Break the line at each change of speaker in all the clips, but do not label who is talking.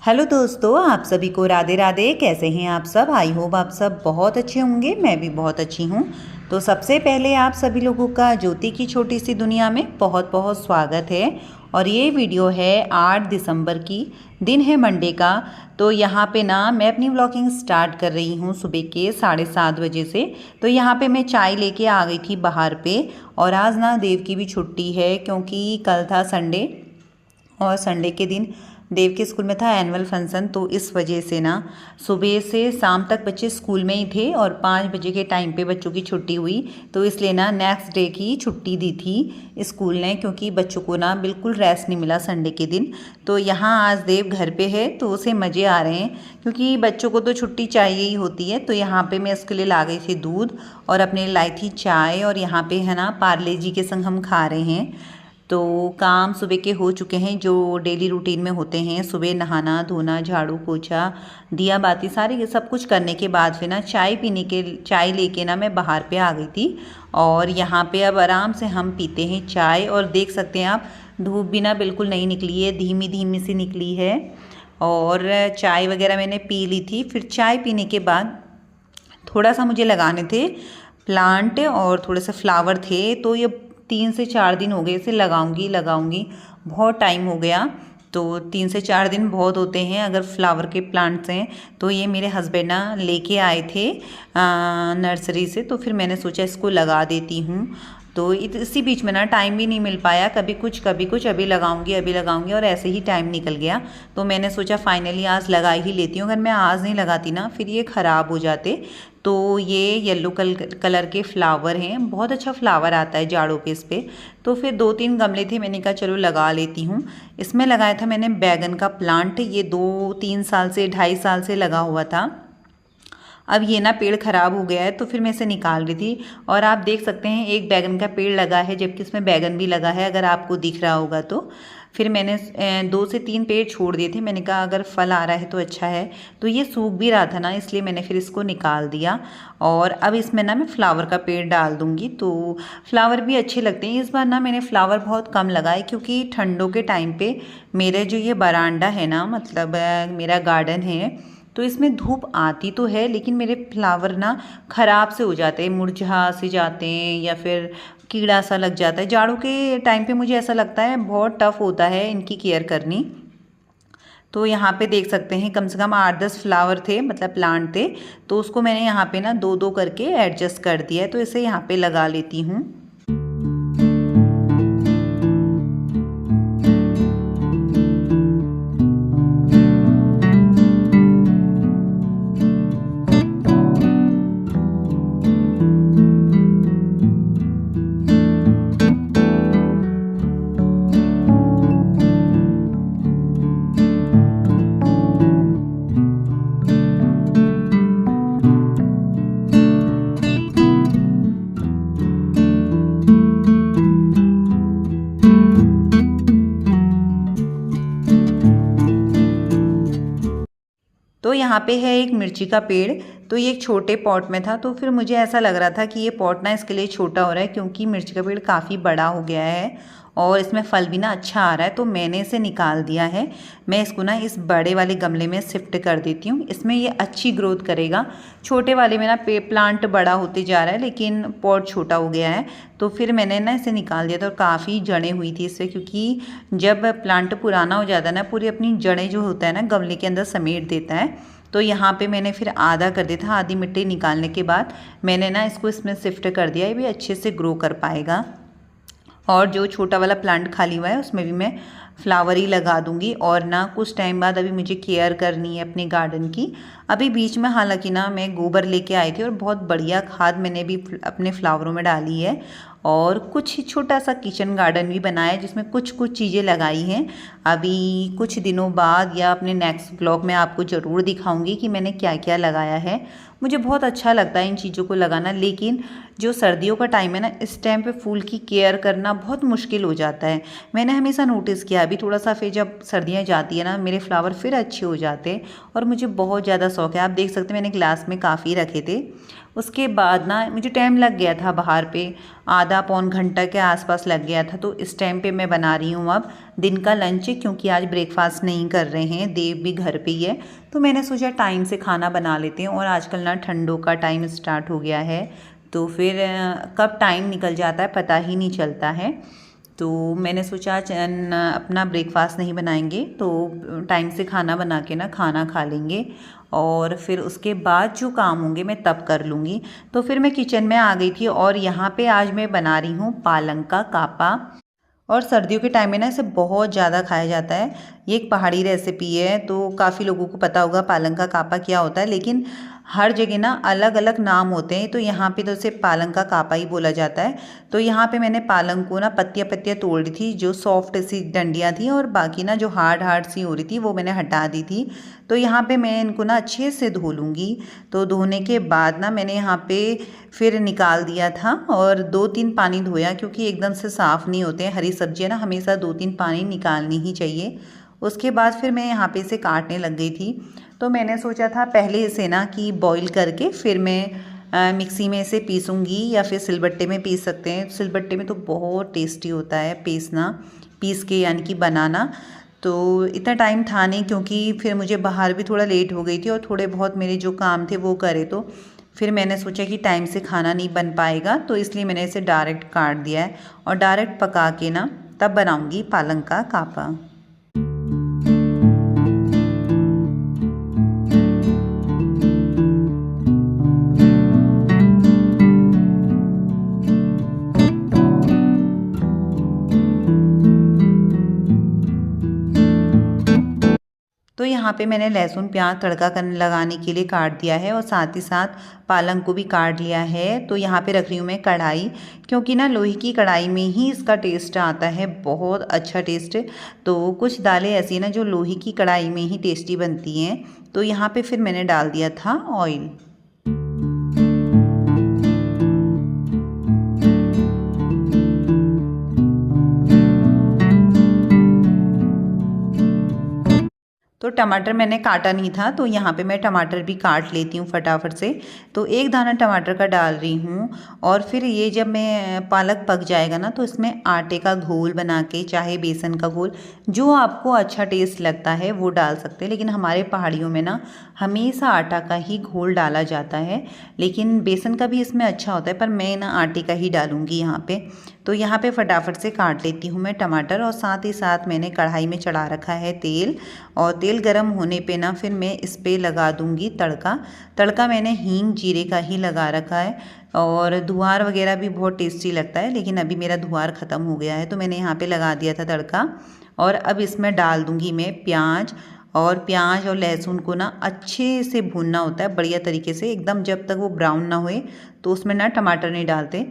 Hello दोस्तों, आप सभी को राधे राधे। कैसे हैं आप सब? आई होप आप सब बहुत अच्छे होंगे। मैं भी बहुत अच्छी हूँ। तो सबसे पहले आप सभी लोगों का ज्योति की छोटी सी दुनिया में बहुत बहुत स्वागत है। और ये वीडियो है 8 दिसंबर की, दिन है मंडे का। तो यहाँ पे ना मैं अपनी व्लॉगिंग स्टार्ट कर रही हूँ सुबह के 7:30 बजे से। तो यहाँ पे मैं चाय लेके आ गई थी बाहर पे। और आज ना देव की भी छुट्टी है क्योंकि कल था संडे, और संडे के दिन देव के स्कूल में था एनुअल फंक्शन। तो इस वजह से ना सुबह से शाम तक बच्चे स्कूल में ही थे और 5 बजे के टाइम पे बच्चों की छुट्टी हुई। तो इसलिए ना नेक्स्ट डे की छुट्टी दी थी स्कूल ने, क्योंकि बच्चों को ना बिल्कुल रेस्ट नहीं मिला संडे के दिन। तो यहाँ आज देव घर पे है तो उसे मज़े आ रहे हैं, क्योंकि बच्चों को तो छुट्टी चाहिए ही होती है। तो यहाँ पर मैं इसके लिए ला गई थी दूध और अपने लाई थी चाय, और यहाँ पर है ना पार्ले जी के संग हम खा रहे हैं। तो काम सुबह के हो चुके हैं जो डेली रूटीन में होते हैं। सुबह नहाना धोना, झाड़ू पोछा, दिया बाती, सारी सब कुछ करने के बाद फिर ना चाय लेके ना मैं बाहर पे आ गई थी। और यहाँ पे अब आराम से हम पीते हैं चाय। और देख सकते हैं आप, धूप भी ना बिल्कुल नहीं निकली है, धीमी धीमी सी निकली है। और चाय वगैरह मैंने पी ली थी। फिर चाय पीने के बाद थोड़ा सा मुझे लगाने थे प्लांट, और थोड़े से फ्लावर थे। तो ये 3 से 4 दिन हो गए इसे लगाऊंगी, बहुत टाइम हो गया। तो 3 से 4 दिन बहुत होते हैं अगर फ्लावर के प्लांट्स हैं। तो ये मेरे हस्बैंड ना लेके आए थे नर्सरी से, तो फिर मैंने सोचा इसको लगा देती हूँ। तो इसी बीच में ना टाइम भी नहीं मिल पाया, कभी कुछ अभी लगाऊंगी और ऐसे ही टाइम निकल गया। तो मैंने सोचा फाइनली आज लगा ही लेती हूँ। अगर मैं आज नहीं लगाती ना फिर ये ख़राब हो जाते। तो ये येलो कलर के फ्लावर हैं, बहुत अच्छा फ्लावर आता है जाड़ों पे इस पर। तो फिर 2-3 गमले थे, मैंने कहा चलो लगा लेती हूँ। इसमें लगाया था मैंने बैगन का प्लांट, ये 2-3 साल से 2.5 साल से लगा हुआ था। अब ये ना पेड़ ख़राब हो गया है तो फिर मैं इसे निकाल रही थी। और आप देख सकते हैं एक बैगन का पेड़ लगा है, जबकि इसमें बैगन भी लगा है, अगर आपको दिख रहा होगा तो। फिर मैंने 2 से 3 पेड़ छोड़ दिए थे, मैंने कहा अगर फल आ रहा है तो अच्छा है। तो ये सूख भी रहा था ना, इसलिए मैंने फिर इसको निकाल दिया। और अब इसमें ना मैं फ्लावर का पेड़ डाल दूँगी। तो फ्लावर भी अच्छे लगते हैं। इस बार ना मैंने फ्लावर बहुत कम लगाए, क्योंकि ठंडों के टाइम पे मेरे जो ये बरामदा है ना, मतलब मेरा गार्डन है, तो इसमें धूप आती तो है लेकिन मेरे फ्लावर ना ख़राब से हो जाते हैं, मुरझा से जाते हैं, या फिर कीड़ा सा लग जाता है। जाड़ों के टाइम पे मुझे ऐसा लगता है बहुत टफ़ होता है इनकी केयर करनी। तो यहाँ पे देख सकते हैं कम से कम 8-10 फ्लावर थे, मतलब प्लांट थे। तो उसको मैंने यहाँ पे ना 2-2 करके एडजस्ट कर दिया है। तो इसे यहाँ पे लगा लेती हूँ। तो यहाँ पे है एक मिर्ची का पेड़। तो ये एक छोटे पॉट में था, तो फिर मुझे ऐसा लग रहा था कि ये पॉट ना इसके लिए छोटा हो रहा है, क्योंकि मिर्ची का पेड़ काफ़ी बड़ा हो गया है और इसमें फल भी ना अच्छा आ रहा है। तो मैंने इसे निकाल दिया है। मैं इसको ना इस बड़े वाले गमले में शिफ्ट कर देती हूँ, इसमें ये अच्छी ग्रोथ करेगा। छोटे वाले में ना प्लांट बड़ा होते जा रहा है लेकिन पॉट छोटा हो गया है। तो फिर मैंने ना इसे निकाल दिया था, और काफ़ी जड़ें हुई थी इससे, क्योंकि जब प्लांट पुराना हो जाता है ना, पूरी अपनी जड़ें जो होता है ना गमले के अंदर समेट देता है। तो यहाँ पे मैंने फिर आधा कर दिया था, आधी मिट्टी निकालने के बाद मैंने ना इसको इसमें शिफ्ट कर दिया। ये भी अच्छे से ग्रो कर पाएगा। और जो छोटा वाला प्लांट खाली हुआ है उसमें भी मैं फ्लावर ही लगा दूंगी। और ना कुछ टाइम बाद अभी मुझे केयर करनी है अपने गार्डन की। अभी बीच में हालांकि ना मैं गोबर लेके आई थी और बहुत बढ़िया खाद मैंने भी अपने फ्लावरों में डाली है। और कुछ छोटा सा किचन गार्डन भी बनाया है जिसमें कुछ चीज़ें लगाई हैं। अभी कुछ दिनों बाद या अपने नेक्स्ट ब्लॉग में आपको ज़रूर दिखाऊंगी कि मैंने क्या क्या लगाया है। मुझे बहुत अच्छा लगता है इन चीज़ों को लगाना, लेकिन जो सर्दियों का टाइम है ना, इस टाइम पे फूल की केयर करना बहुत मुश्किल हो जाता है। मैंने हमेशा नोटिस किया, अभी थोड़ा सा फिर जब सर्दियाँ जाती है ना, मेरे फ्लावर फिर अच्छे हो जाते हैं और मुझे बहुत ज़्यादा शौक है। आप देख सकते हैं मैंने ग्लास में काफ़ी रखे थे। उसके बाद ना मुझे टाइम लग गया था, बाहर पे आधा पौन घंटा के आसपास लग गया था। तो इस टाइम पे मैं बना रही हूँ अब दिन का लंच, क्योंकि आज ब्रेकफास्ट नहीं कर रहे हैं, देव भी घर पे ही है, तो मैंने सोचा टाइम से खाना बना लेते हैं। और आजकल ना ठंडों का टाइम स्टार्ट हो गया है, तो फिर कब टाइम निकल जाता है पता ही नहीं चलता है। तो मैंने सोचा अपना ब्रेकफास्ट नहीं बनाएंगे तो टाइम से खाना बना के ना खाना खा लेंगे, और फिर उसके बाद जो काम होंगे मैं तब कर लूँगी। तो फिर मैं किचन में आ गई थी और यहाँ पे आज मैं बना रही हूँ पालक का कापा। और सर्दियों के टाइम में ना इसे बहुत ज़्यादा खाया जाता है। ये एक पहाड़ी रेसिपी है, तो काफ़ी लोगों को पता होगा पालक का कापा क्या होता है, लेकिन हर जगह ना अलग अलग नाम होते हैं। तो यहाँ पे तो इसे पालक का कापा ही बोला जाता है। तो यहाँ पे मैंने पालक को ना पत्तियाँ पत्तियाँ तोड़ दी थी, जो सॉफ्ट सी डंडियाँ थी, और बाकी ना जो हार्ड हार्ड सी हो रही थी वो मैंने हटा दी थी। तो यहाँ पे मैं इनको ना अच्छे से धो लूँगी। तो धोने के बाद ना मैंने यहाँ पे फिर निकाल दिया था और 2-3 पानी धोया, क्योंकि एकदम से साफ़ नहीं होते हैं। हरी सब्जियाँ ना हमेशा 2-3 पानी निकालनी ही चाहिए। उसके बाद फिर मैं यहाँ पे इसे काटने लग गई थी। तो मैंने सोचा था पहले इसे ना कि बॉईल करके फिर मैं मिक्सी में इसे पीसूँगी, या फिर सिलबट्टे में पीस सकते हैं। सिलबट्टे में तो बहुत टेस्टी होता है पीस के यानी कि बनाना। तो इतना टाइम था नहीं, क्योंकि फिर मुझे बाहर भी थोड़ा लेट हो गई थी और थोड़े बहुत मेरे जो काम थे वो करे। तो फिर मैंने सोचा कि टाइम से खाना नहीं बन पाएगा, तो इसलिए मैंने इसे डायरेक्ट काट दिया है और डायरेक्ट पका के ना तब बनाऊँगी पालक का कापा। तो यहाँ पे मैंने लहसुन प्याज तड़का लगाने के लिए काट दिया है, और साथ ही साथ पालक को भी काट लिया है। तो यहाँ पे रख रही हूँ मैं कढ़ाई, क्योंकि ना लोहे की कढ़ाई में ही इसका टेस्ट आता है, बहुत अच्छा टेस्ट। तो कुछ दालें ऐसी ना जो लोहे की कढ़ाई में ही टेस्टी बनती हैं। तो यहाँ पे फिर मैंने डाल दिया था ऑयल। तो टमाटर मैंने काटा नहीं था, तो यहाँ पे मैं टमाटर भी काट लेती हूँ फटाफट से। तो एक दाना टमाटर का डाल रही हूँ, और फिर ये जब मैं पालक पक जाएगा ना तो इसमें आटे का घोल बना के, चाहे बेसन का घोल, जो आपको अच्छा टेस्ट लगता है वो डाल सकते हैं। लेकिन हमारे पहाड़ियों में ना हमेशा आटा का ही घोल डाला जाता है, लेकिन बेसन का भी इसमें अच्छा होता है, पर मैं ना आटे का ही डालूँगी यहाँ पे। तो यहाँ पे फटाफट से काट लेती हूँ मैं टमाटर, और साथ ही साथ मैंने कढ़ाई में चढ़ा रखा है तेल, और तेल गरम होने पे ना फिर मैं इस पे लगा दूँगी तड़का मैंने हींग जीरे का ही लगा रखा है, और धुआर वगैरह भी बहुत टेस्टी लगता है, लेकिन अभी मेरा धुआर ख़त्म हो गया है तो मैंने यहाँ पे लगा दिया था तड़का। और अब इसमें डाल दूँगी मैं प्याज, और लहसुन को ना अच्छे से भूनना होता है बढ़िया तरीके से, एकदम जब तक वो ब्राउन ना होए। तो उसमें ना टमाटर नहीं डालते,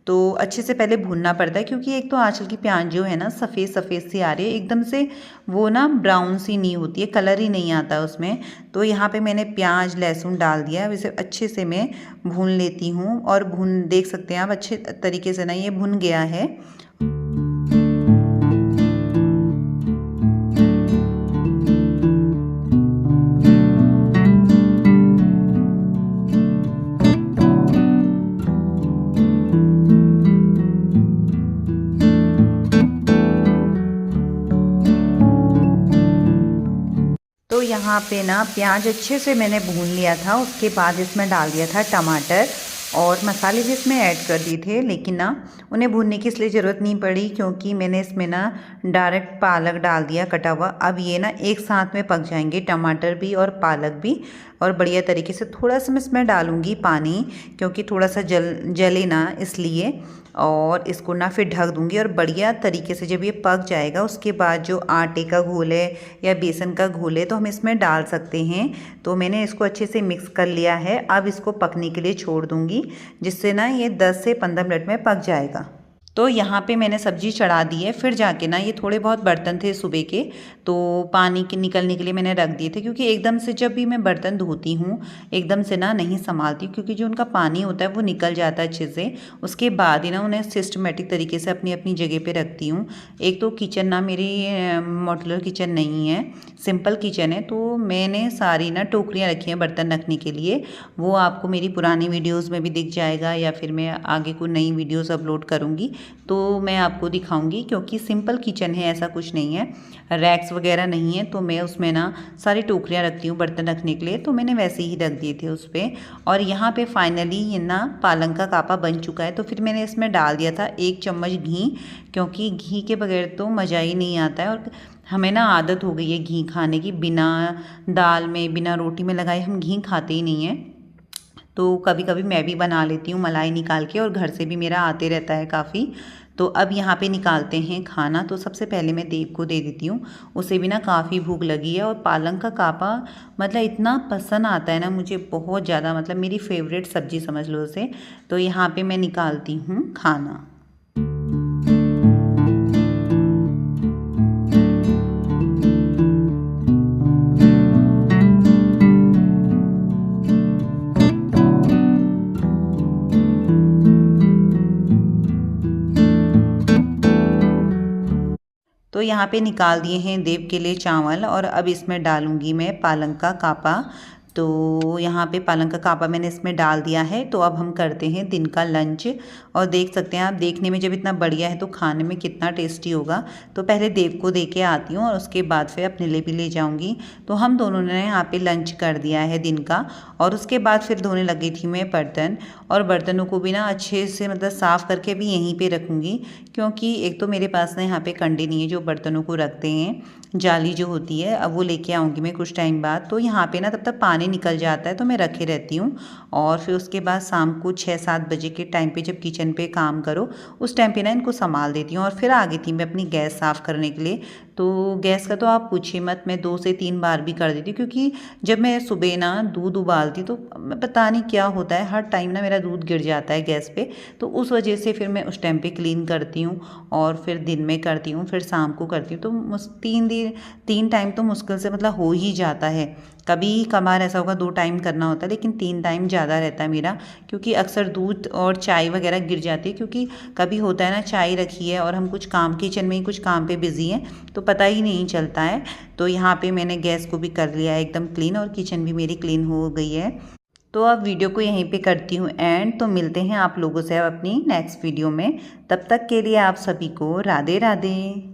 तो अच्छे से पहले भूनना पड़ता है, क्योंकि एक तो आजकल की प्याज जो है ना सफ़ेद सफ़ेद सी आ रही है, एकदम से वो ना ब्राउन सी नहीं होती है, कलर ही नहीं आता है उसमें। तो यहाँ पे मैंने प्याज लहसुन डाल दिया, अब इसे अच्छे से मैं भून लेती हूँ। और देख सकते हैं आप अच्छे तरीके से ना ये भुन गया है। तो यहाँ पे ना प्याज अच्छे से मैंने भून लिया था, उसके बाद इसमें डाल दिया था टमाटर, और मसाले भी इसमें ऐड कर दिए थे, लेकिन ना उन्हें भूनने की इसलिए ज़रूरत नहीं पड़ी, क्योंकि मैंने इसमें ना डायरेक्ट पालक डाल दिया कटा हुआ। अब ये ना एक साथ में पक जाएंगे, टमाटर भी और पालक भी, और बढ़िया तरीके से। थोड़ा सा मैं इसमें डालूँगी पानी, क्योंकि थोड़ा सा जले ना इसलिए, और इसको ना फिर ढक दूँगी। और बढ़िया तरीके से जब ये पक जाएगा उसके बाद जो आटे का घोल है या बेसन का घोल है तो हम इसमें डाल सकते हैं। तो मैंने इसको अच्छे से मिक्स कर लिया है। अब इसको पकने के लिए छोड़ दूँगी, जिससे ना ये 10 से 15 मिनट में पक जाएगा। तो यहाँ पे मैंने सब्ज़ी चढ़ा दी है। फिर जाके ना ये थोड़े बहुत बर्तन थे सुबह के, तो पानी के निकलने के लिए मैंने रख दिए थे, क्योंकि एकदम से जब भी मैं बर्तन धोती हूँ एकदम से ना नहीं संभालती, क्योंकि जो उनका पानी होता है वो निकल जाता है अच्छे से। उसके बाद ही ना उन्हें सिस्टमेटिक तरीके से अपनी अपनी जगह पे रखती हूँ। एक तो किचन ना मेरी मॉड्यूलर किचन नहीं है, सिंपल किचन है, तो मैंने सारी ना टोकरियाँ रखी हैं बर्तन रखने के लिए। वो आपको मेरी पुरानी वीडियोज़ में भी दिख जाएगा, या फिर मैं आगे को नई वीडियोज़ अपलोड करूँगी। तो मैं आपको दिखाऊंगी, क्योंकि सिंपल किचन है, ऐसा कुछ नहीं है, रैक्स वगैरह नहीं है। तो मैं उसमें ना सारी टोकरियाँ रखती हूँ बर्तन रखने के लिए, तो मैंने वैसे ही रख दिए थे उस पर। और यहाँ पे फाइनली ये ना पालक का कापा बन चुका है। तो फिर मैंने इसमें डाल दिया था 1 चम्मच घी, क्योंकि घी के बगैर तो मज़ा ही नहीं आता है। और हमें ना आदत हो गई है घी खाने की, बिना दाल में बिना रोटी में लगाए हम घी खाते ही नहीं हैं। तो कभी कभी मैं भी बना लेती हूँ मलाई निकाल के, और घर से भी मेरा आते रहता है काफ़ी। तो अब यहाँ पे निकालते हैं खाना। तो सबसे पहले मैं देव को दे देती हूँ, उसे भी ना काफ़ी भूख लगी है। और पालक का कापा मतलब इतना पसंद आता है ना मुझे, बहुत ज़्यादा, मतलब मेरी फेवरेट सब्जी समझ लो उसे। तो यहाँ पे मैं निकालती हूँ खाना। तो यहाँ पे निकाल दिए हैं देव के लिए चावल, और अब इसमें डालूंगी मैं पालक का कापा। तो यहाँ पे पालक का कापा मैंने इसमें डाल दिया है। तो अब हम करते हैं दिन का लंच। और देख सकते हैं आप, देखने में जब इतना बढ़िया है तो खाने में कितना टेस्टी होगा। तो पहले देव को दे के आती हूँ, और उसके बाद फिर अपने लिए भी ले जाऊँगी। तो हम दोनों ने यहाँ पे लंच कर दिया है दिन का। और उसके बाद फिर धोने लगी थी मैं बर्तन, और बर्तनों को भी ना अच्छे से मतलब साफ़ करके भी यहीं पे रखूँगी, क्योंकि एक तो मेरे पास ना यहाँ पे कंडे नहीं है जो बर्तनों को रखते हैं, जाली जो होती है, अब वो लेके आऊँगी मैं कुछ टाइम बाद। तो यहाँ पे ना तब तक पानी निकल जाता है, तो मैं रखे रहती हूँ। और फिर उसके बाद शाम को 6-7 बजे के टाइम पे जब किचन पे काम करो, उस टाइम पे ना इनको संभाल देती हूँ। और फिर आ गई थी मैं अपनी गैस साफ़ करने के लिए। तो गैस का तो आप पूछिए मत, मैं 2 से 3 बार भी कर देती हूँ, क्योंकि जब मैं सुबह ना दूध उबालती तो पता नहीं क्या होता है, हर टाइम ना मेरा दूध गिर जाता है गैस पे। तो उस वजह से फिर मैं उस टाइम पे क्लीन करती हूँ, और फिर दिन में करती हूँ, फिर शाम को करती हूँ। तो 3 टाइम तो मुश्किल से मतलब हो ही जाता है। कभी कभार ऐसा होगा 2 टाइम करना होता है, लेकिन 3 टाइम ज़्यादा रहता है मेरा, क्योंकि अक्सर दूध और चाय वगैरह गिर जाती है। क्योंकि कभी होता है ना चाय रखी है और हम कुछ काम, किचन में ही कुछ काम पे बिजी हैं, तो पता ही नहीं चलता है। तो यहाँ पे मैंने गैस को भी कर लिया है एकदम क्लीन, और किचन भी मेरी क्लीन हो गई है। तो अब वीडियो को यहीं पे करती हूँ एंड। तो मिलते हैं आप लोगों से अब अपनी नेक्स्ट वीडियो में। तब तक के लिए आप सभी को राधे राधे।